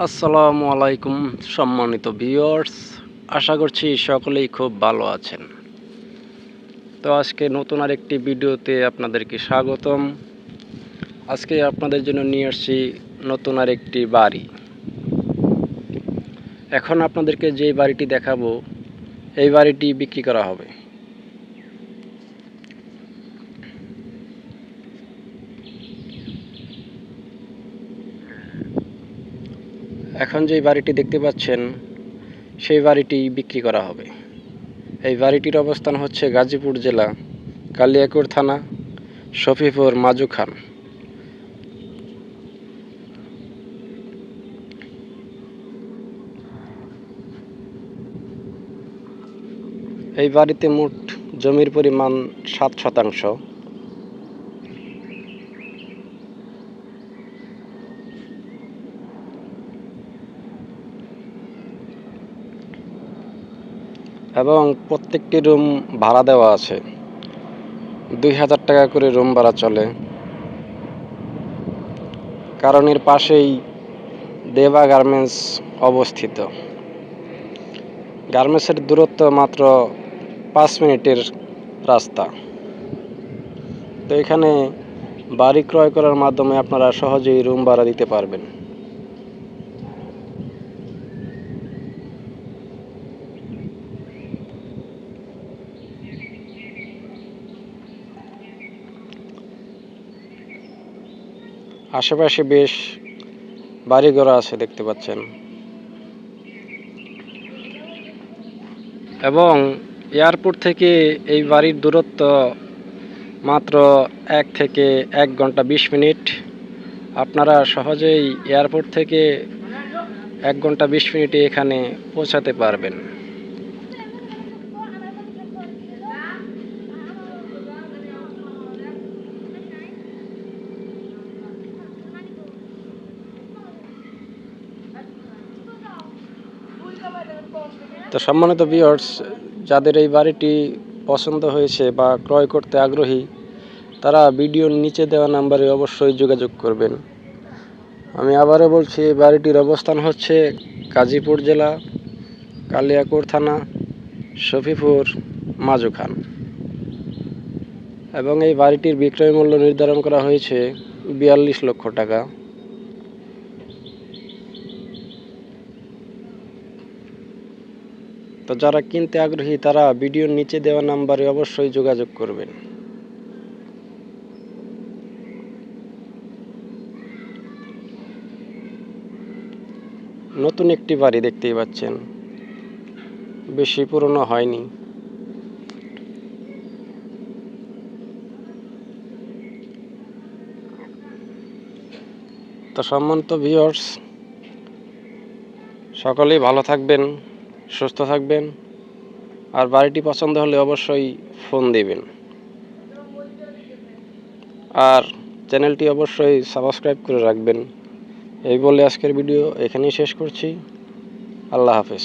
আসসালামু আলাইকুম সম্মানিত ভিউয়ার্স, আশা করছি সকলেই খুব ভালো আছেন। তো আজকে নতুন আরেকটি ভিডিওতে আপনাদেরকে স্বাগতম। আজকে আপনাদের জন্য নিয়ে আসছি নতুন আরেকটি বাড়ি। এখন আপনাদেরকে যে বাড়িটি দেখাবো এই বাড়িটি বিক্রি করা হবে। এখন যে বাড়িটি দেখতে পাচ্ছেন সেই বাড়িটি বিক্রি করা হবে। এই বাড়িটির অবস্থান হচ্ছে গাজীপুর জেলা, কালিয়াকৈর থানা, শফিপুর মাজু খান। এই বাড়িতে মোট জমির পরিমাণ 7 শতাংশ। এবং প্রত্যেকটি রুম ভাড়া দেওয়া আছে। 2000 টাকা করে রুম ভাড়া চলে। কারণ এর পাশেই দেবা গার্মেন্টস অবস্থিত। গার্মেন্টসের দূরত্ব মাত্র 5 মিনিটের রাস্তা। তো এখানে বাড়ি ক্রয় করার মাধ্যমে আপনারা সহজেই রুম ভাড়া দিতে পারবেন। আশেপাশে বেশ বাড়িঘর আছে দেখতে পাচ্ছেন। এবং এয়ারপোর্ট থেকে এই বাড়ির দূরত্ব মাত্র 1 থেকে 1 ঘন্টা 20 মিনিট। আপনারা সহজেই এয়ারপোর্ট থেকে 1 ঘন্টা 20 মিনিটে এখানে পৌঁছাতে পারবেন। তো সম্মানিত ভিউয়ার্স, যাদের এই বাড়িটি পছন্দ হয়েছে বা ক্রয় করতে আগ্রহী, তারা ভিডিওর নিচে দেওয়া নাম্বারে অবশ্যই যোগাযোগ করবেন। আমি আবারও বলছি, এই বাড়িটির অবস্থান হচ্ছে গাজীপুর জেলা, কালিয়াকৈর থানা, শফিপুর মাজু খান। এবং এই বাড়িটির বিক্রয় মূল্য নির্ধারণ করা হয়েছে 42 লক্ষ টাকা। তো যারা কিনতে আগ্রহী তারা ভিডিওর নিচে দেওয়া নাম্বারে অবশ্যই যোগাযোগ করবেন। নতুন একটি বাড়ি দেখতেই পাচ্ছেন, বেশি পুরনো হয়নি। তো সম্মানিত ভিউয়ার্স, সকলেই ভালো থাকবেন, সুস্থ থাকবেন। আর বাড়িটি পছন্দ হলে অবশ্যই ফোন দিবেন। আর চ্যানেলটি অবশ্যই সাবস্ক্রাইব করে রাখবেন। এই বলে আজকের ভিডিও এখানেই শেষ করছি। আল্লাহ হাফেজ।